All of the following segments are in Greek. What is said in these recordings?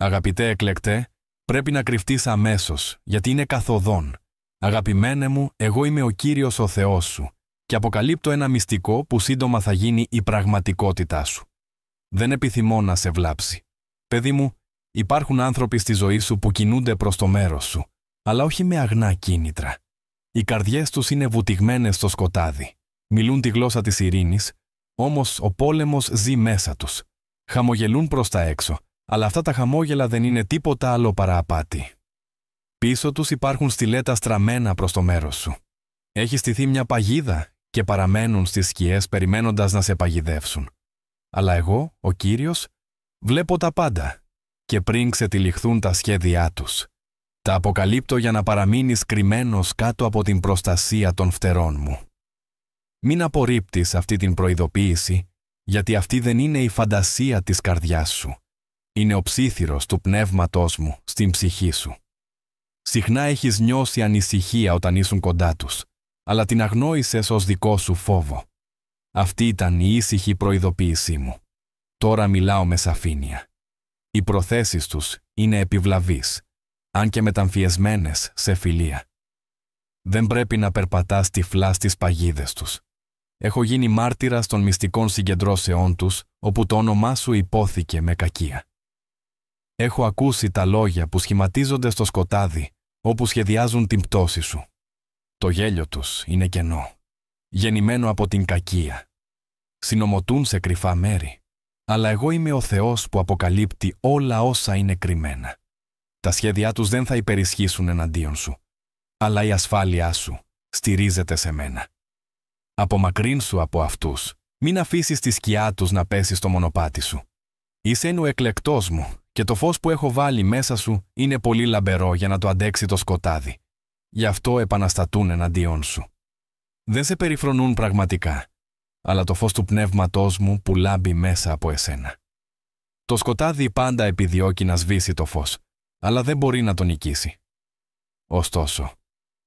Αγαπητέ εκλεκτέ, πρέπει να κρυφτείς αμέσως, γιατί είναι καθοδόν. Αγαπημένε μου, εγώ είμαι ο Κύριος ο Θεός σου και αποκαλύπτω ένα μυστικό που σύντομα θα γίνει η πραγματικότητά σου. Δεν επιθυμώ να σε βλάψει. Παιδί μου, υπάρχουν άνθρωποι στη ζωή σου που κινούνται προς το μέρος σου, αλλά όχι με αγνά κίνητρα. Οι καρδιές τους είναι βουτυγμένες στο σκοτάδι. Μιλούν τη γλώσσα της ειρήνης, όμως ο πόλεμος ζει μέσα τους. Χαμογελούν προς τα έξω, αλλά αυτά τα χαμόγελα δεν είναι τίποτα άλλο παρά απάτη. Πίσω τους υπάρχουν στιλέτα στραμμένα προς το μέρος σου. Έχει στηθεί μια παγίδα και παραμένουν στις σκιές περιμένοντας να σε παγιδεύσουν. Αλλά εγώ, ο Κύριος, βλέπω τα πάντα και πριν ξετυλιχθούν τα σχέδιά τους, τα αποκαλύπτω για να παραμείνεις κρυμμένος κάτω από την προστασία των φτερών μου. Μην απορρίπτεις αυτή την προειδοποίηση, γιατί αυτή δεν είναι η φαντασία της καρδιάς σου. Είναι ο ψίθυρος του πνεύματός μου στην ψυχή σου. Συχνά έχεις νιώσει ανησυχία όταν ήσουν κοντά τους, αλλά την αγνόησες ως δικό σου φόβο. Αυτή ήταν η ήσυχη προειδοποίησή μου. Τώρα μιλάω με σαφήνεια. Οι προθέσεις τους είναι επιβλαβείς, αν και μεταμφιεσμένες σε φιλία. Δεν πρέπει να περπατάς τυφλά στις παγίδες τους. Έχω γίνει μάρτυρας των μυστικών συγκεντρώσεών τους, όπου το όνομά σου υπόθηκε με κακία. Έχω ακούσει τα λόγια που σχηματίζονται στο σκοτάδι, όπου σχεδιάζουν την πτώση σου. Το γέλιο τους είναι κενό, γεννημένο από την κακία. Συνομωτούν σε κρυφά μέρη, αλλά εγώ είμαι ο Θεός που αποκαλύπτει όλα όσα είναι κρυμμένα. Τα σχέδιά τους δεν θα υπερισχύσουν εναντίον σου, αλλά η ασφάλειά σου στηρίζεται σε μένα. Απομακρύνσου από αυτούς, μην αφήσεις τη σκιά τους να πέσει στο μονοπάτι σου. Είσαι ο εκλεκτός μου και το φως που έχω βάλει μέσα σου είναι πολύ λαμπερό για να το αντέξει το σκοτάδι. Γι' αυτό επαναστατούν εναντίον σου. Δεν σε περιφρονούν πραγματικά, αλλά το φως του πνεύματός μου που λάμπει μέσα από εσένα. Το σκοτάδι πάντα επιδιώκει να σβήσει το φως, αλλά δεν μπορεί να το νικήσει. Ωστόσο,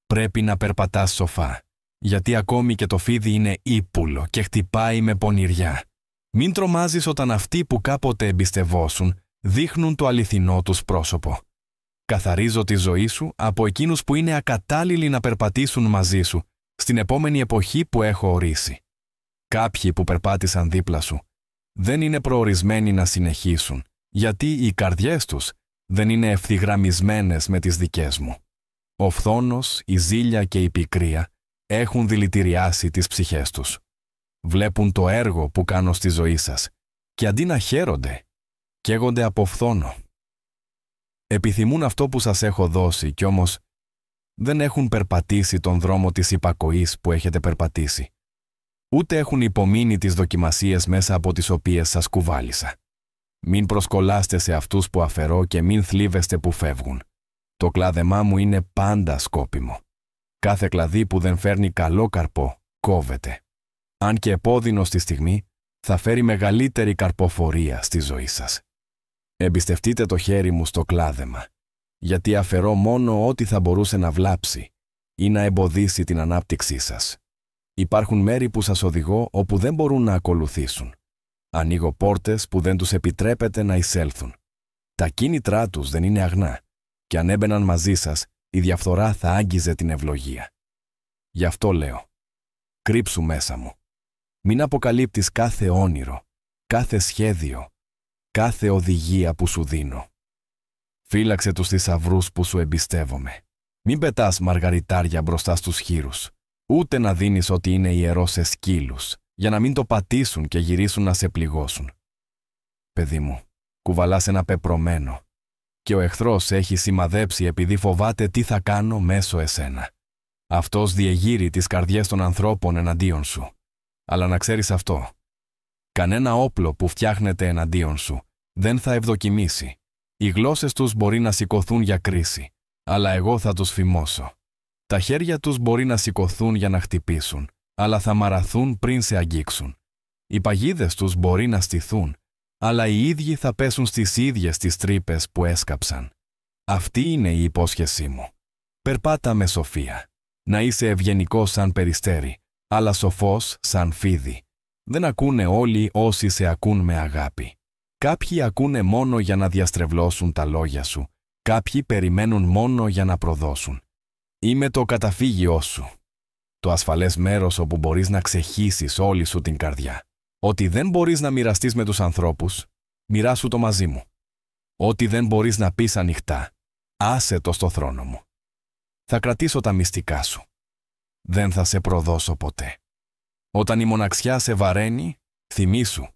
πρέπει να περπατάς σοφά, γιατί ακόμη και το φίδι είναι ύπουλο και χτυπάει με πονηριά. Μην τρομάζεις όταν αυτοί που κάποτε εμπιστευόσουν δείχνουν το αληθινό τους πρόσωπο. Καθαρίζω τη ζωή σου από εκείνους που είναι ακατάλληλοι να περπατήσουν μαζί σου στην επόμενη εποχή που έχω ορίσει. Κάποιοι που περπάτησαν δίπλα σου δεν είναι προορισμένοι να συνεχίσουν, γιατί οι καρδιές τους δεν είναι ευθυγραμμισμένες με τις δικές μου. Ο φθόνος, η ζήλια και η πικρία έχουν δηλητηριάσει τις ψυχές τους. Βλέπουν το έργο που κάνω στη ζωή σας και αντί να χαίρονται, καίγονται από φθόνο. Επιθυμούν αυτό που σας έχω δώσει κι όμως δεν έχουν περπατήσει τον δρόμο της υπακοής που έχετε περπατήσει. Ούτε έχουν υπομείνει τις δοκιμασίες μέσα από τις οποίες σας κουβάλισα. Μην προσκολάστε σε αυτούς που αφαιρώ και μην θλίβεστε που φεύγουν. Το κλάδεμά μου είναι πάντα σκόπιμο. Κάθε κλαδί που δεν φέρνει καλό καρπό κόβεται. Αν και επώδυνο στη στιγμή, θα φέρει μεγαλύτερη καρποφορία στη ζωή σας. Εμπιστευτείτε το χέρι μου στο κλάδεμα, γιατί αφαιρώ μόνο ό,τι θα μπορούσε να βλάψει ή να εμποδίσει την ανάπτυξή σας. Υπάρχουν μέρη που σας οδηγώ όπου δεν μπορούν να ακολουθήσουν. Ανοίγω πόρτες που δεν τους επιτρέπεται να εισέλθουν. Τα κίνητρά τους δεν είναι αγνά και αν έμπαιναν μαζί σας, η διαφθορά θα άγγιζε την ευλογία. Γι' αυτό λέω, κρύψου μέσα μου. Μην αποκαλύπτεις κάθε όνειρο, κάθε σχέδιο, κάθε οδηγία που σου δίνω. Φύλαξε τους θησαυρούς που σου εμπιστεύομαι. Μην πετάς μαργαριτάρια μπροστά στους χήρους, ούτε να δίνεις ότι είναι ιερό σε σκύλους, για να μην το πατήσουν και γυρίσουν να σε πληγώσουν. Παιδί μου, κουβαλάς ένα πεπρωμένο και ο εχθρός έχει σημαδέψει επειδή φοβάται τι θα κάνω μέσω εσένα. Αυτός διεγείρει τις καρδιές των ανθρώπων εναντίον σου. Αλλά να ξέρεις αυτό, κανένα όπλο που φτιάχνεται εναντίον σου δεν θα ευδοκιμήσει. Οι γλώσσες τους μπορεί να σηκωθούν για κρίση, αλλά εγώ θα τους φημώσω. Τα χέρια τους μπορεί να σηκωθούν για να χτυπήσουν, αλλά θα μαραθούν πριν σε αγγίξουν. Οι παγίδες τους μπορεί να στηθούν, αλλά οι ίδιοι θα πέσουν στις ίδιες τις τρύπες που έσκαψαν. Αυτή είναι η υπόσχεσή μου. Περπάτα με σοφία. Να είσαι ευγενικός σαν περιστέρι, αλλά σοφός σαν φίδι. Δεν ακούνε όλοι όσοι σε ακούν με αγάπη. Κάποιοι ακούνε μόνο για να διαστρεβλώσουν τα λόγια σου. Κάποιοι περιμένουν μόνο για να προδώσουν. Είμαι το καταφύγιό σου. Το ασφαλές μέρος όπου μπορείς να ξεχύσεις όλη σου την καρδιά. Ό,τι δεν μπορείς να μοιραστείς με τους ανθρώπους, μοιράσου το μαζί μου. Ό,τι δεν μπορείς να πεις ανοιχτά, άσε το στο θρόνο μου. Θα κρατήσω τα μυστικά σου. Δεν θα σε προδώσω ποτέ. Όταν η μοναξιά σε βαραίνει, θυμήσου.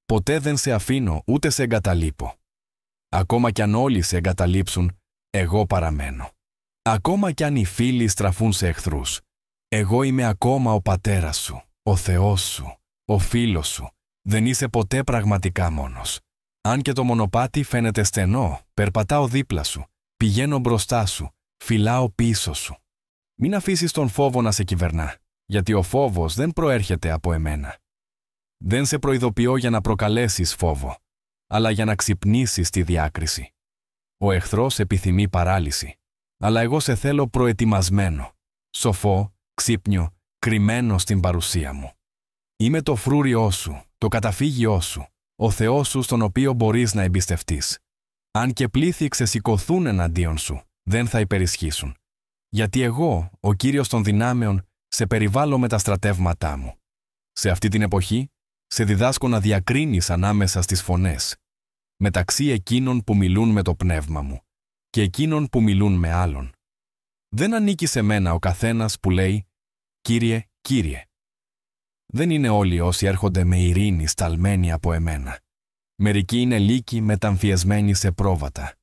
Ποτέ δεν σε αφήνω ούτε σε εγκαταλείπω. Ακόμα κι αν όλοι σε εγκαταλείψουν, εγώ παραμένω. Ακόμα κι αν οι φίλοι στραφούν σε εχθρούς, εγώ είμαι ακόμα ο πατέρας σου, ο Θεός σου, ο φίλος σου. Δεν είσαι ποτέ πραγματικά μόνος. Αν και το μονοπάτι φαίνεται στενό, περπατάω δίπλα σου, πηγαίνω μπροστά σου, φυλάω πίσω σου. Μην αφήσεις τον φόβο να σε κυβερνά, γιατί ο φόβος δεν προέρχεται από εμένα. Δεν σε προειδοποιώ για να προκαλέσεις φόβο, αλλά για να ξυπνήσεις τη διάκριση. Ο εχθρός επιθυμεί παράλυση, αλλά εγώ σε θέλω προετοιμασμένο, σοφό, ξύπνιο, κρυμμένο στην παρουσία μου. Είμαι το φρούριό σου, το καταφύγιό σου, ο Θεός σου στον οποίο μπορείς να εμπιστευτείς. Αν και πλήθη ξεσηκωθούν εναντίον σου, δεν θα υπερισχύσουν. Γιατί εγώ, ο Κύριος των δυνάμεων, σε περιβάλλω με τα στρατεύματά μου. Σε αυτή την εποχή, σε διδάσκω να διακρίνεις ανάμεσα στις φωνές, μεταξύ εκείνων που μιλούν με το πνεύμα μου και εκείνων που μιλούν με άλλον. Δεν ανήκει σε μένα ο καθένας που λέει «Κύριε, Κύριε». Δεν είναι όλοι όσοι έρχονται με ειρήνη σταλμένοι από εμένα. Μερικοί είναι λύκοι μεταμφιεσμένοι σε πρόβατα.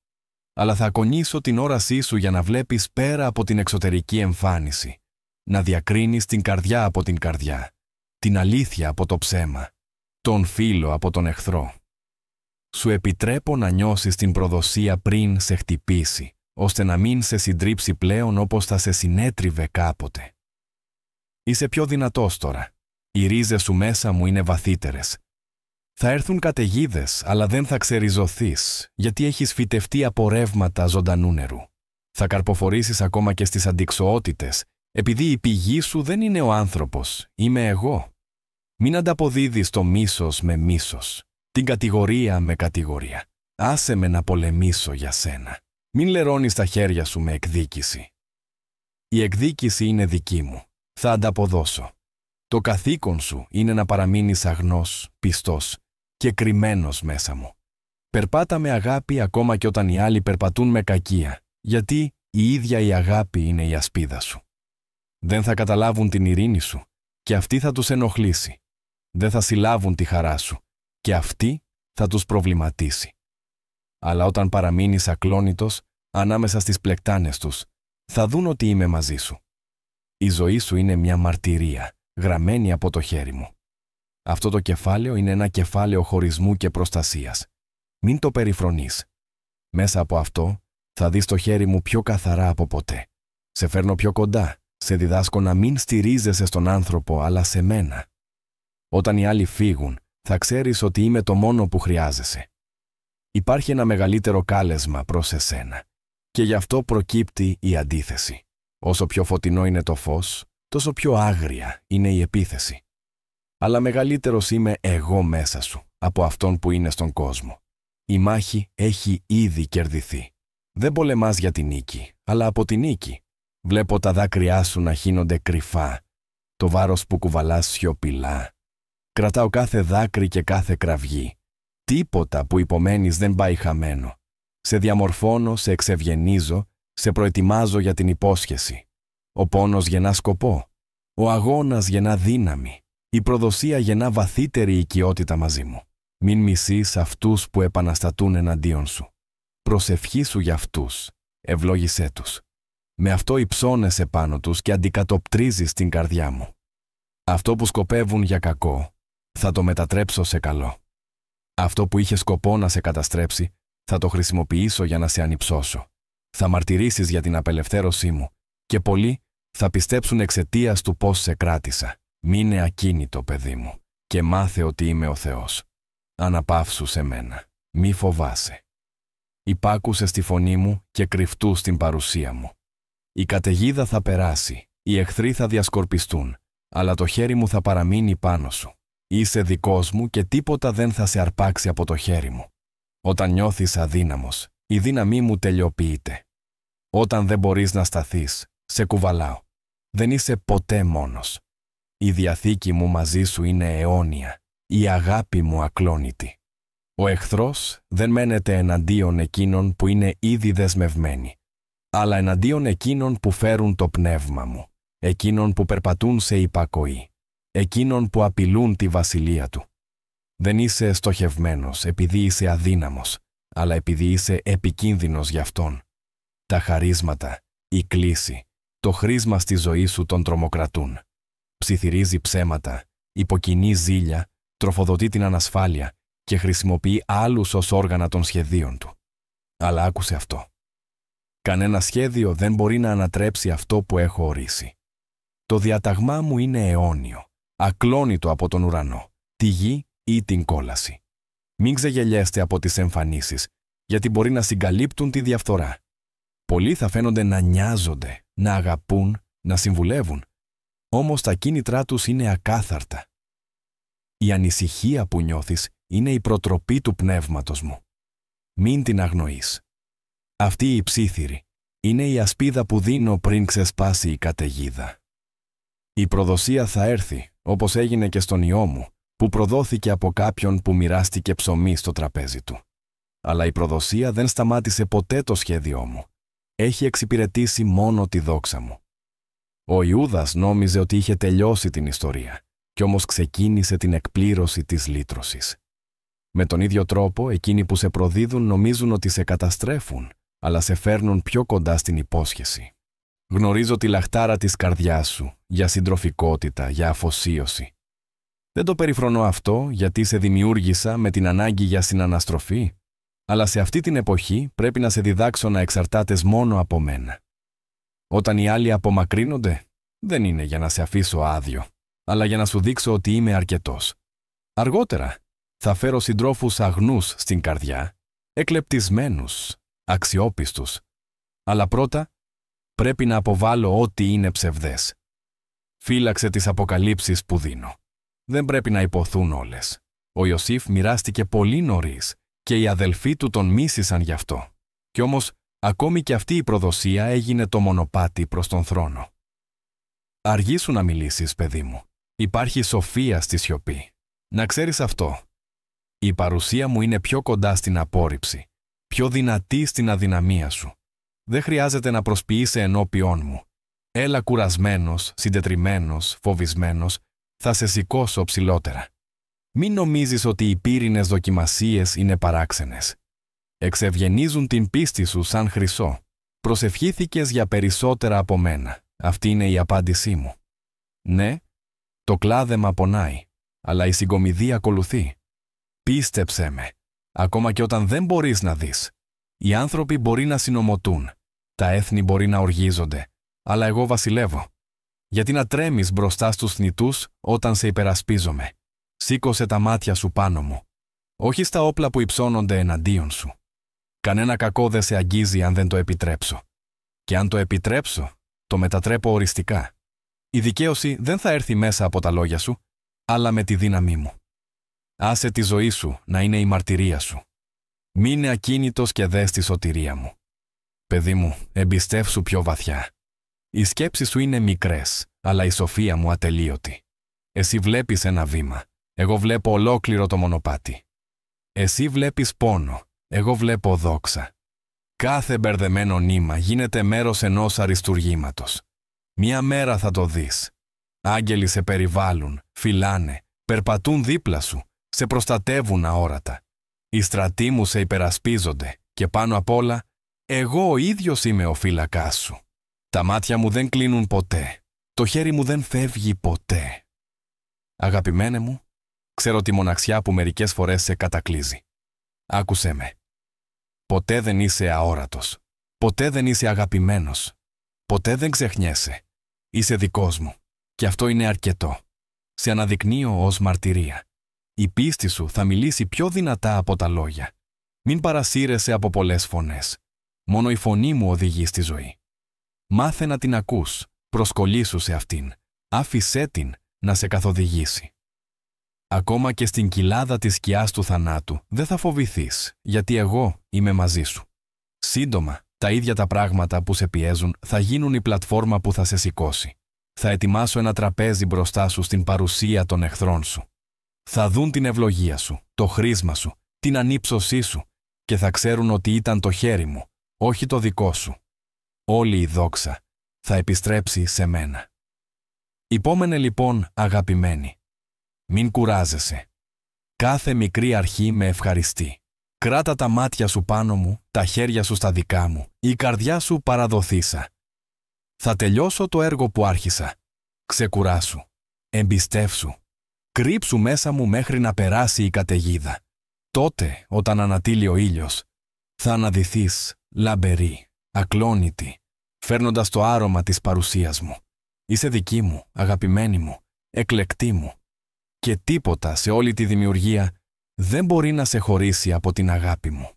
Αλλά θα ακονίσω την όρασή σου για να βλέπεις πέρα από την εξωτερική εμφάνιση, να διακρίνεις την καρδιά από την καρδιά, την αλήθεια από το ψέμα, τον φίλο από τον εχθρό. Σου επιτρέπω να νιώσεις την προδοσία πριν σε χτυπήσει, ώστε να μην σε συντρίψει πλέον όπως θα σε συνέτριβε κάποτε. Είσαι πιο δυνατός τώρα. Οι ρίζες σου μέσα μου είναι βαθύτερες. Θα έρθουν καταιγίδες, αλλά δεν θα ξεριζωθείς, γιατί έχεις φυτευτεί από ρεύματα ζωντανού νερού. Θα καρποφορήσεις ακόμα και στις αντιξοότητες, επειδή η πηγή σου δεν είναι ο άνθρωπος, είμαι εγώ. Μην ανταποδίδεις το μίσος με μίσος, την κατηγορία με κατηγορία. Άσε με να πολεμήσω για σένα. Μην λερώνεις τα χέρια σου με εκδίκηση. Η εκδίκηση είναι δική μου. Θα ανταποδώσω. Το καθήκον σου είναι να παραμείνεις αγνός, πιστός και κρυμμένος μέσα μου. Περπάτα με αγάπη ακόμα και όταν οι άλλοι περπατούν με κακία, γιατί η ίδια η αγάπη είναι η ασπίδα σου. Δεν θα καταλάβουν την ειρήνη σου και αυτή θα τους ενοχλήσει. Δεν θα συλλάβουν τη χαρά σου και αυτή θα τους προβληματίσει. Αλλά όταν παραμείνεις ακλόνητος ανάμεσα στις πλεκτάνες τους, θα δουν ότι είμαι μαζί σου. Η ζωή σου είναι μια μαρτυρία, γραμμένη από το χέρι μου. Αυτό το κεφάλαιο είναι ένα κεφάλαιο χωρισμού και προστασίας. Μην το περιφρονείς. Μέσα από αυτό θα δεις το χέρι μου πιο καθαρά από ποτέ. Σε φέρνω πιο κοντά, σε διδάσκω να μην στηρίζεσαι στον άνθρωπο, αλλά σε μένα. Όταν οι άλλοι φύγουν, θα ξέρεις ότι είμαι το μόνο που χρειάζεσαι. Υπάρχει ένα μεγαλύτερο κάλεσμα προς εσένα. Και γι' αυτό προκύπτει η αντίθεση. Όσο πιο φωτεινό είναι το φως, τόσο πιο άγρια είναι η επίθεση. Αλλά μεγαλύτερος είμαι εγώ μέσα σου, από αυτόν που είναι στον κόσμο. Η μάχη έχει ήδη κερδιθεί. Δεν πολεμάς για την νίκη, αλλά από την νίκη. Βλέπω τα δάκρυά σου να χύνονται κρυφά, το βάρος που κουβαλάς σιωπηλά. Κρατάω κάθε δάκρυ και κάθε κραυγή. Τίποτα που υπομένεις δεν πάει χαμένο. Σε διαμορφώνω, σε εξευγενίζω, σε προετοιμάζω για την υπόσχεση. Ο πόνος γεννά σκοπό. Ο αγώνας γεννά δύναμη. Η προδοσία γεννά βαθύτερη οικειότητα μαζί μου. Μην μισείς αυτούς που επαναστατούν εναντίον σου. Προσευχήσου για αυτούς. Ευλόγησέ τους. Με αυτό υψώνεσαι πάνω τους και αντικατοπτρίζεις την καρδιά μου. Αυτό που σκοπεύουν για κακό, θα το μετατρέψω σε καλό. Αυτό που είχε σκοπό να σε καταστρέψει, θα το χρησιμοποιήσω για να σε ανυψώσω. Θα μαρτυρήσεις για την απελευθέρωσή μου και πολλοί θα πιστέψουν εξαιτίας του πώς σε κράτησα. Μείνε ακίνητο, παιδί μου, και μάθε ότι είμαι ο Θεός. Αναπαύσου σε μένα. Μη φοβάσαι. Υπάκουσε στη φωνή μου και κρυφτού στην παρουσία μου. Η καταιγίδα θα περάσει, οι εχθροί θα διασκορπιστούν, αλλά το χέρι μου θα παραμείνει πάνω σου. Είσαι δικός μου και τίποτα δεν θα σε αρπάξει από το χέρι μου. Όταν νιώθεις αδύναμος, η δύναμή μου τελειοποιείται. Όταν δεν μπορείς να σταθείς, σε κουβαλάω. Δεν είσαι ποτέ μόνος. Η διαθήκη μου μαζί σου είναι αιώνια, η αγάπη μου ακλόνητη. Ο εχθρός δεν μένεται εναντίον εκείνων που είναι ήδη δεσμευμένοι, αλλά εναντίον εκείνων που φέρουν το πνεύμα μου, εκείνων που περπατούν σε υπακοή, εκείνων που απειλούν τη βασιλεία του. Δεν είσαι στοχευμένος επειδή είσαι αδύναμος, αλλά επειδή είσαι επικίνδυνος για αυτόν. Τα χαρίσματα, η κλίση, το χρήσμα στη ζωή σου τον τρομοκρατούν. Ψιθυρίζει ψέματα, υποκινεί ζήλια, τροφοδοτεί την ανασφάλεια και χρησιμοποιεί άλλους ως όργανα των σχεδίων του. Αλλά άκουσε αυτό. Κανένα σχέδιο δεν μπορεί να ανατρέψει αυτό που έχω ορίσει. Το διαταγμά μου είναι αιώνιο, ακλόνητο από τον ουρανό, τη γη ή την κόλαση. Μην ξεγελιέστε από τις εμφανίσεις, γιατί μπορεί να συγκαλύπτουν τη διαφθορά. Πολλοί θα φαίνονται να νοιάζονται, να αγαπούν, να συμβουλεύουν. Όμως τα κίνητρά τους είναι ακάθαρτα. Η ανησυχία που νιώθεις είναι η προτροπή του πνεύματος μου. Μην την αγνοείς. Αυτή η ψίθυρη είναι η ασπίδα που δίνω πριν ξεσπάσει η καταιγίδα. Η προδοσία θα έρθει, όπως έγινε και στον ιό μου, που προδόθηκε από κάποιον που μοιράστηκε ψωμί στο τραπέζι του. Αλλά η προδοσία δεν σταμάτησε ποτέ το σχέδιό μου. Έχει εξυπηρετήσει μόνο τη δόξα μου. Ο Ιούδας νόμιζε ότι είχε τελειώσει την ιστορία, κι όμως ξεκίνησε την εκπλήρωση της λύτρωσης. Με τον ίδιο τρόπο, εκείνοι που σε προδίδουν νομίζουν ότι σε καταστρέφουν, αλλά σε φέρνουν πιο κοντά στην υπόσχεση. Γνωρίζω τη λαχτάρα της καρδιάς σου, για συντροφικότητα, για αφοσίωση. Δεν το περιφρονώ αυτό γιατί σε δημιούργησα με την ανάγκη για συναναστροφή, αλλά σε αυτή την εποχή πρέπει να σε διδάξω να εξαρτάτες μόνο από μένα. Όταν οι άλλοι απομακρύνονται, δεν είναι για να σε αφήσω άδειο, αλλά για να σου δείξω ότι είμαι αρκετός. Αργότερα, θα φέρω συντρόφους αγνούς στην καρδιά, εκλεπτισμένους, αξιόπιστους. Αλλά πρώτα, πρέπει να αποβάλω ό,τι είναι ψευδές. Φύλαξε τις αποκαλύψεις που δίνω. Δεν πρέπει να υποθούν όλες. Ο Ιωσήφ μοιράστηκε πολύ νωρίς και οι αδελφοί του τον μίσησαν γι' αυτό. Κι όμως, ακόμη και αυτή η προδοσία έγινε το μονοπάτι προς τον θρόνο. Αργήσου να μιλήσεις, παιδί μου. Υπάρχει σοφία στη σιωπή. Να ξέρεις αυτό. Η παρουσία μου είναι πιο κοντά στην απόρριψη, πιο δυνατή στην αδυναμία σου. Δεν χρειάζεται να προσποιείσαι ενώπιόν μου. Έλα κουρασμένος, συντετριμμένος, φοβισμένος, θα σε σηκώσω ψηλότερα. Μην νομίζεις ότι οι πύρινες δοκιμασίες είναι παράξενες. Εξευγενίζουν την πίστη σου σαν χρυσό. Προσευχήθηκες για περισσότερα από μένα. Αυτή είναι η απάντησή μου. Ναι, το κλάδεμα πονάει, αλλά η συγκομιδή ακολουθεί. Πίστεψέ με, ακόμα και όταν δεν μπορείς να δεις. Οι άνθρωποι μπορεί να συνομωτούν, τα έθνη μπορεί να οργίζονται, αλλά εγώ βασιλεύω. Γιατί να τρέμεις μπροστά στους θνητούς όταν σε υπερασπίζομαι. Σήκωσε τα μάτια σου πάνω μου. Όχι στα όπλα που υψώνονται εναντίον σου. Κανένα κακό δεν σε αγγίζει αν δεν το επιτρέψω. Και αν το επιτρέψω, το μετατρέπω οριστικά. Η δικαίωση δεν θα έρθει μέσα από τα λόγια σου, αλλά με τη δύναμή μου. Άσε τη ζωή σου να είναι η μαρτυρία σου. Μείνε ακίνητος και δες τη σωτηρία μου. Παιδί μου, εμπιστεύσου πιο βαθιά. Οι σκέψεις σου είναι μικρές, αλλά η σοφία μου ατελείωτη. Εσύ βλέπεις ένα βήμα, εγώ βλέπω ολόκληρο το μονοπάτι. Εσύ βλέπεις πόνο, εγώ βλέπω δόξα. Κάθε μπερδεμένο νήμα γίνεται μέρος ενός αριστουργήματος. Μια μέρα θα το δεις. Άγγελοι σε περιβάλλουν, φυλάνε, περπατούν δίπλα σου, σε προστατεύουν αόρατα. Οι στρατοί μου σε υπερασπίζονται και πάνω απ' όλα, εγώ ο ίδιος είμαι ο φύλακάς σου. Τα μάτια μου δεν κλείνουν ποτέ, το χέρι μου δεν φεύγει ποτέ. Αγαπημένε μου, ξέρω τη μοναξιά που μερικές φορές σε κατακλείζει. Άκουσέ με. Ποτέ δεν είσαι αόρατος. Ποτέ δεν είσαι αγαπημένος. Ποτέ δεν ξεχνιέσαι. Είσαι δικός μου. Και αυτό είναι αρκετό. Σε αναδεικνύω ως μαρτυρία. Η πίστη σου θα μιλήσει πιο δυνατά από τα λόγια. Μην παρασύρεσαι από πολλές φωνές. Μόνο η φωνή μου οδηγεί στη ζωή. Μάθε να την ακούς. Προσκολήσου σε αυτήν. Άφησέ την να σε καθοδηγήσει. Ακόμα και στην κοιλάδα της σκιάς του θανάτου δεν θα φοβηθείς, γιατί εγώ είμαι μαζί σου. Σύντομα, τα ίδια τα πράγματα που σε πιέζουν θα γίνουν η πλατφόρμα που θα σε σηκώσει. Θα ετοιμάσω ένα τραπέζι μπροστά σου στην παρουσία των εχθρών σου. Θα δουν την ευλογία σου, το χρήσμα σου, την ανύψωσή σου και θα ξέρουν ότι ήταν το χέρι μου, όχι το δικό σου. Όλη η δόξα θα επιστρέψει σε μένα. Υπόμενε λοιπόν, αγαπημένη. Μην κουράζεσαι. Κάθε μικρή αρχή με ευχαριστεί. Κράτα τα μάτια σου πάνω μου, τα χέρια σου στα δικά μου, η καρδιά σου παραδοθήσα. Θα τελειώσω το έργο που άρχισα. Ξεκουράσου. Εμπιστεύσου. Κρύψου μέσα μου μέχρι να περάσει η καταιγίδα. Τότε, όταν ανατείλει ο ήλιος, θα αναδυθείς λαμπερή, ακλόνητη, φέρνοντας το άρωμα της παρουσίας μου. Είσαι δική μου, αγαπημένη μου, εκλεκτή μου. Και τίποτα σε όλη τη δημιουργία δεν μπορεί να σε χωρίσει από την αγάπη μου.